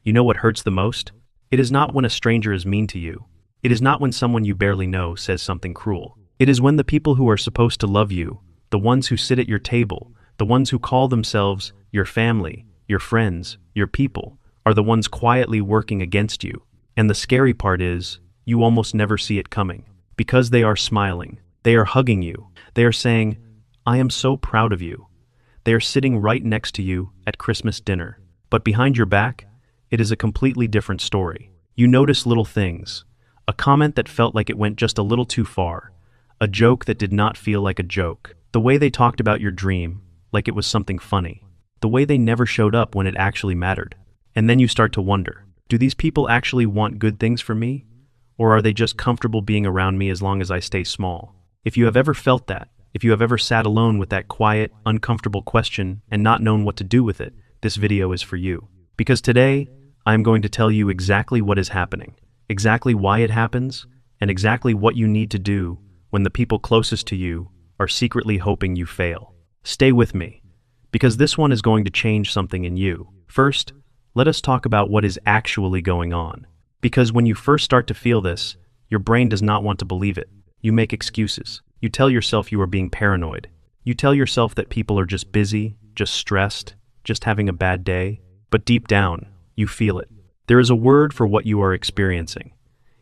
You know what hurts the most? It is not when a stranger is mean to you. It is not when someone you barely know says something cruel. It is when the people who are supposed to love you, the ones who sit at your table, the ones who call themselves your family, your friends, your people, are the ones quietly working against you. And the scary part is, you almost never see it coming. Because they are smiling, they are hugging you, they are saying, "I am so proud of you." They are sitting right next to you at Christmas dinner. But behind your back, it is a completely different story. You notice little things. A comment that felt like it went just a little too far. A joke that did not feel like a joke. The way they talked about your dream, like it was something funny. The way they never showed up when it actually mattered. And then you start to wonder, do these people actually want good things for me? Or are they just comfortable being around me as long as I stay small? If you have ever felt that, if you have ever sat alone with that quiet, uncomfortable question and not known what to do with it, this video is for you. Because today, I am going to tell you exactly what is happening, exactly why it happens, and exactly what you need to do when the people closest to you are secretly hoping you fail. Stay with me, because this one is going to change something in you. First, let us talk about what is actually going on. Because when you first start to feel this, your brain does not want to believe it. You make excuses. You tell yourself you are being paranoid. You tell yourself that people are just busy, just stressed, just having a bad day. But deep down, you feel it. There is a word for what you are experiencing.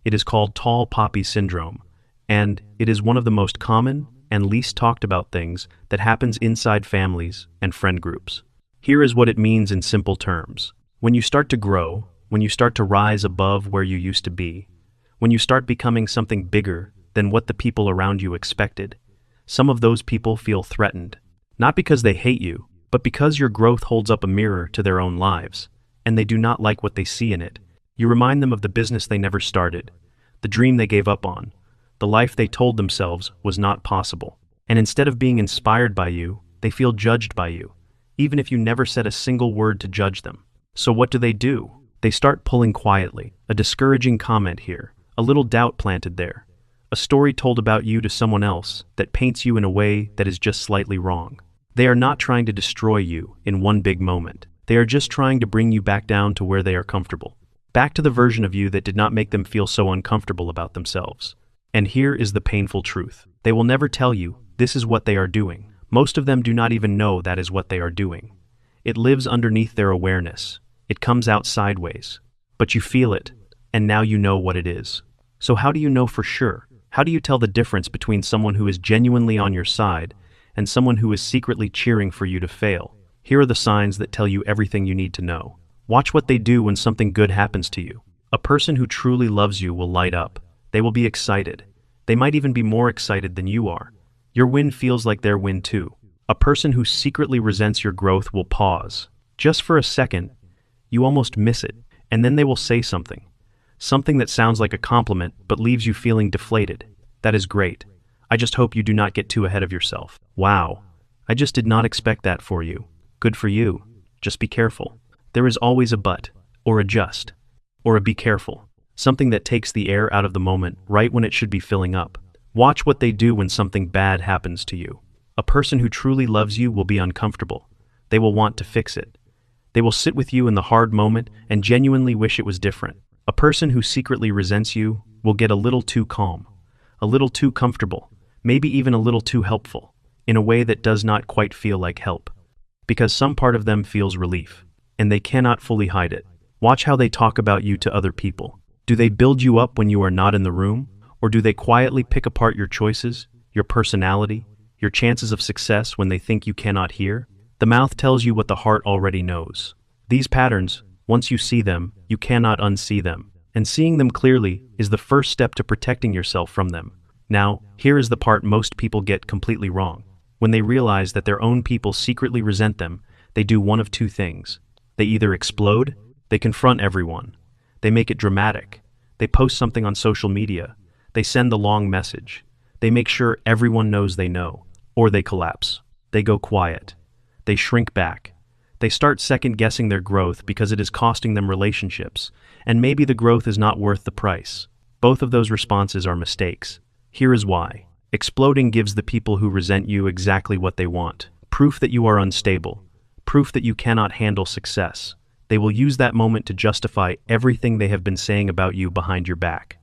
It is called tall poppy syndrome, and it is one of the most common and least talked about things that happens inside families and friend groups. Here is what it means in simple terms. When you start to grow, when you start to rise above where you used to be, when you start becoming something bigger than what the people around you expected, some of those people feel threatened. Not because they hate you, but because your growth holds up a mirror to their own lives, and they do not like what they see in it. You remind them of the business they never started, the dream they gave up on, the life they told themselves was not possible. And instead of being inspired by you, they feel judged by you, even if you never said a single word to judge them. So what do? They start pulling quietly, a discouraging comment here, a little doubt planted there, a story told about you to someone else that paints you in a way that is just slightly wrong. They are not trying to destroy you in one big moment. They are just trying to bring you back down to where they are comfortable, back to the version of you that did not make them feel so uncomfortable about themselves. And here is the painful truth. They will never tell you this is what they are doing. Most of them do not even know that is what they are doing. It lives underneath their awareness. It comes out sideways. But you feel it, and now you know what it is. So how do you know for sure? How do you tell the difference between someone who is genuinely on your side and someone who is secretly cheering for you to fail? Here are the signs that tell you everything you need to know. Watch what they do when something good happens to you. A person who truly loves you will light up. They will be excited. They might even be more excited than you are. Your win feels like their win too. A person who secretly resents your growth will pause. Just for a second, you almost miss it, and then they will say something. Something that sounds like a compliment but leaves you feeling deflated. That is great. I just hope you do not get too ahead of yourself. Wow. I just did not expect that for you. Good for you. Just be careful. There is always a but, or a just, or a be careful. Something that takes the air out of the moment right when it should be filling up. Watch what they do when something bad happens to you. A person who truly loves you will be uncomfortable. They will want to fix it. They will sit with you in the hard moment and genuinely wish it was different. A person who secretly resents you will get a little too calm, a little too comfortable, maybe even a little too helpful, in a way that does not quite feel like help. Because some part of them feels relief, and they cannot fully hide it. Watch how they talk about you to other people. Do they build you up when you are not in the room? Or do they quietly pick apart your choices, your personality, your chances of success when they think you cannot hear? The mouth tells you what the heart already knows. These patterns, once you see them, you cannot unsee them. And seeing them clearly is the first step to protecting yourself from them. Now, here is the part most people get completely wrong. When they realize that their own people secretly resent them, they do one of two things. They either explode, they confront everyone, they make it dramatic, they post something on social media, they send the long message, they make sure everyone knows they know, or they collapse. They go quiet. They shrink back. They start second-guessing their growth because it is costing them relationships, and maybe the growth is not worth the price. Both of those responses are mistakes. Here is why. Exploding gives the people who resent you exactly what they want. Proof that you are unstable. Proof that you cannot handle success. They will use that moment to justify everything they have been saying about you behind your back.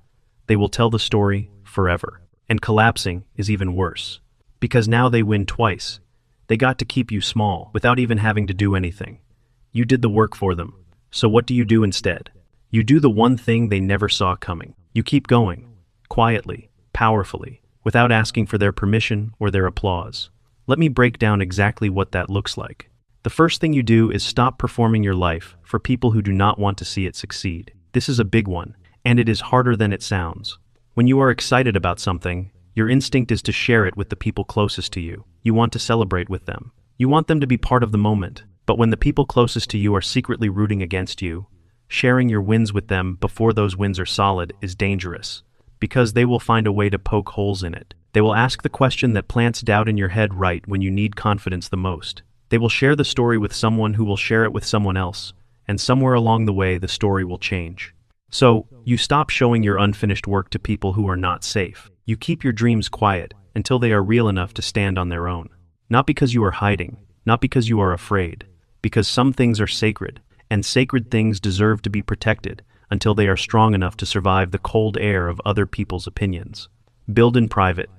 They will tell the story forever. And collapsing is even worse. Because now they win twice. They got to keep you small without even having to do anything. You did the work for them. So what do you do instead? You do the one thing they never saw coming. You keep going. Quietly, powerfully, without asking for their permission or their applause. Let me break down exactly what that looks like. The first thing you do is stop performing your life for people who do not want to see it succeed. This is a big one, and it is harder than it sounds. When you are excited about something, your instinct is to share it with the people closest to you. You want to celebrate with them. You want them to be part of the moment. But when the people closest to you are secretly rooting against you, sharing your wins with them before those wins are solid is dangerous, because they will find a way to poke holes in it. They will ask the question that plants doubt in your head right when you need confidence the most. They will share the story with someone who will share it with someone else, and somewhere along the way the story will change. So, you stop showing your unfinished work to people who are not safe. You keep your dreams quiet until they are real enough to stand on their own. Not because you are hiding, not because you are afraid, because some things are sacred, and sacred things deserve to be protected until they are strong enough to survive the cold air of other people's opinions. Build in private,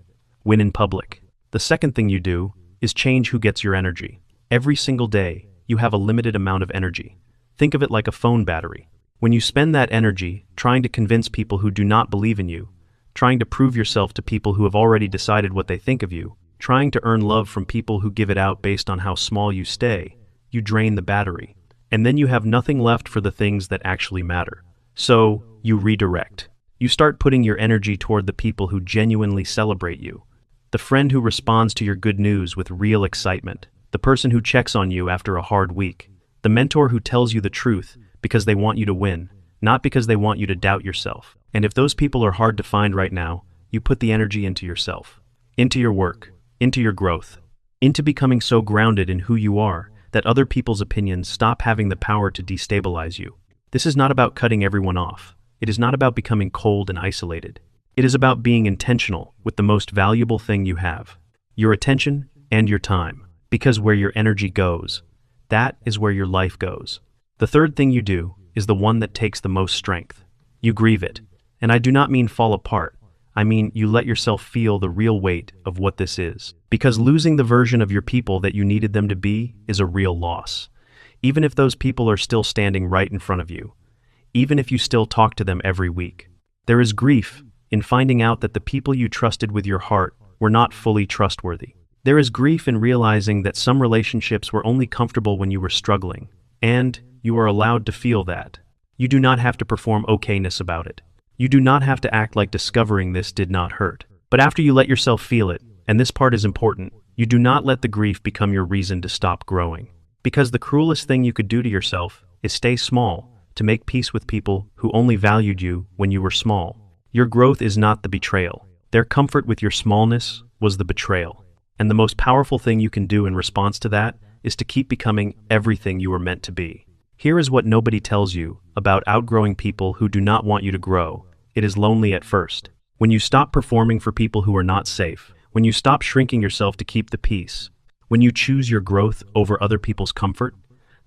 win in public. The second thing you do is change who gets your energy. Every single day, you have a limited amount of energy. Think of it like a phone battery. When you spend that energy trying to convince people who do not believe in you, trying to prove yourself to people who have already decided what they think of you, trying to earn love from people who give it out based on how small you stay, you drain the battery. And then you have nothing left for the things that actually matter. So, you redirect. You start putting your energy toward the people who genuinely celebrate you. The friend who responds to your good news with real excitement. The person who checks on you after a hard week. The mentor who tells you the truth because they want you to win, not because they want you to doubt yourself. And if those people are hard to find right now, you put the energy into yourself, into your work, into your growth, into becoming so grounded in who you are that other people's opinions stop having the power to destabilize you. This is not about cutting everyone off. It is not about becoming cold and isolated. It is about being intentional with the most valuable thing you have, your attention and your time. Because where your energy goes, that is where your life goes. The third thing you do is the one that takes the most strength. You grieve it. And I do not mean fall apart. I mean you let yourself feel the real weight of what this is. Because losing the version of your people that you needed them to be is a real loss. Even if those people are still standing right in front of you. Even if you still talk to them every week. There is grief in finding out that the people you trusted with your heart were not fully trustworthy. There is grief in realizing that some relationships were only comfortable when you were struggling. And you are allowed to feel that. You do not have to perform okayness about it. You do not have to act like discovering this did not hurt. But after you let yourself feel it, and this part is important, you do not let the grief become your reason to stop growing. Because the cruelest thing you could do to yourself is stay small, to make peace with people who only valued you when you were small. Your growth is not the betrayal. Their comfort with your smallness was the betrayal. And the most powerful thing you can do in response to that is to keep becoming everything you were meant to be. Here is what nobody tells you about outgrowing people who do not want you to grow. It is lonely at first. When you stop performing for people who are not safe, when you stop shrinking yourself to keep the peace, when you choose your growth over other people's comfort,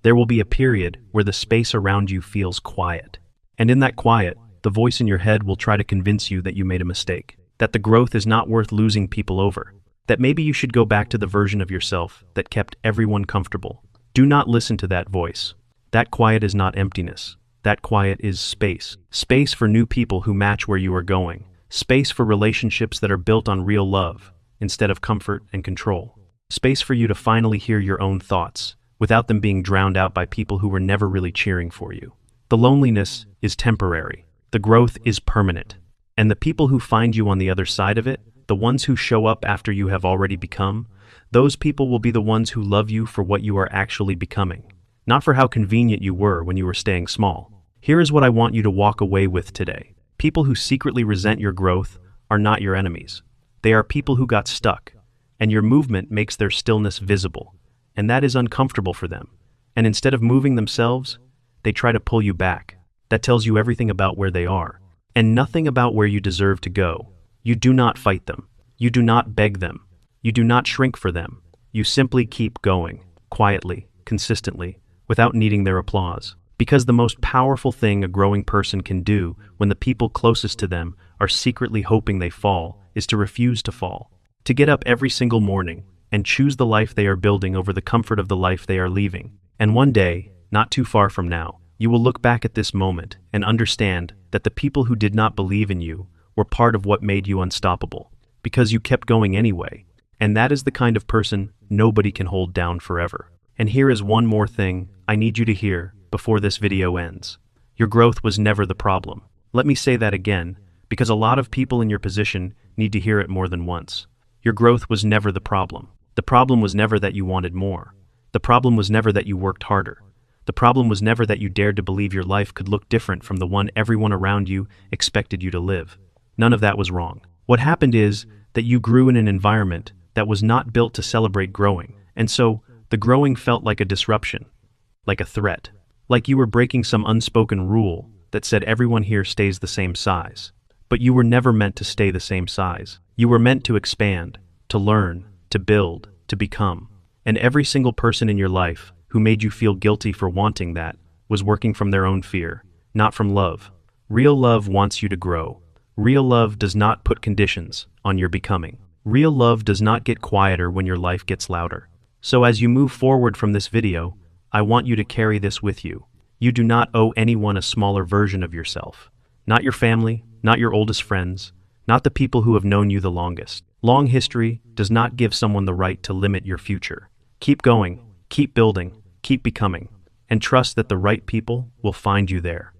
there will be a period where the space around you feels quiet. And in that quiet, the voice in your head will try to convince you that you made a mistake, that the growth is not worth losing people over, that maybe you should go back to the version of yourself that kept everyone comfortable. Do not listen to that voice. That quiet is not emptiness. That quiet is space. Space for new people who match where you are going. Space for relationships that are built on real love, instead of comfort and control. Space for you to finally hear your own thoughts, without them being drowned out by people who were never really cheering for you. The loneliness is temporary. The growth is permanent. And the people who find you on the other side of it, the ones who show up after you have already become, those people will be the ones who love you for what you are actually becoming. Not for how convenient you were when you were staying small. Here is what I want you to walk away with today. People who secretly resent your growth are not your enemies. They are people who got stuck, and your movement makes their stillness visible, and that is uncomfortable for them. And instead of moving themselves, they try to pull you back. That tells you everything about where they are, and nothing about where you deserve to go. You do not fight them. You do not beg them. You do not shrink for them. You simply keep going, quietly, consistently, without needing their applause. Because the most powerful thing a growing person can do when the people closest to them are secretly hoping they fall is to refuse to fall. To get up every single morning and choose the life they are building over the comfort of the life they are leaving. And one day, not too far from now, you will look back at this moment and understand that the people who did not believe in you were part of what made you unstoppable, because you kept going anyway. And that is the kind of person nobody can hold down forever. And here is one more thing I need you to hear before this video ends. Your growth was never the problem. Let me say that again, because a lot of people in your position need to hear it more than once. Your growth was never the problem. The problem was never that you wanted more. The problem was never that you worked harder. The problem was never that you dared to believe your life could look different from the one everyone around you expected you to live. None of that was wrong. What happened is that you grew in an environment that was not built to celebrate growing, and so the growing felt like a disruption, like a threat, like you were breaking some unspoken rule that said everyone here stays the same size. But you were never meant to stay the same size. You were meant to expand, to learn, to build, to become. And every single person in your life who made you feel guilty for wanting that was working from their own fear, not from love. Real love wants you to grow. Real love does not put conditions on your becoming. Real love does not get quieter when your life gets louder. So as you move forward from this video, I want you to carry this with you. You do not owe anyone a smaller version of yourself. Not your family, not your oldest friends, not the people who have known you the longest. Long history does not give someone the right to limit your future. Keep going, keep building, keep becoming, and trust that the right people will find you there.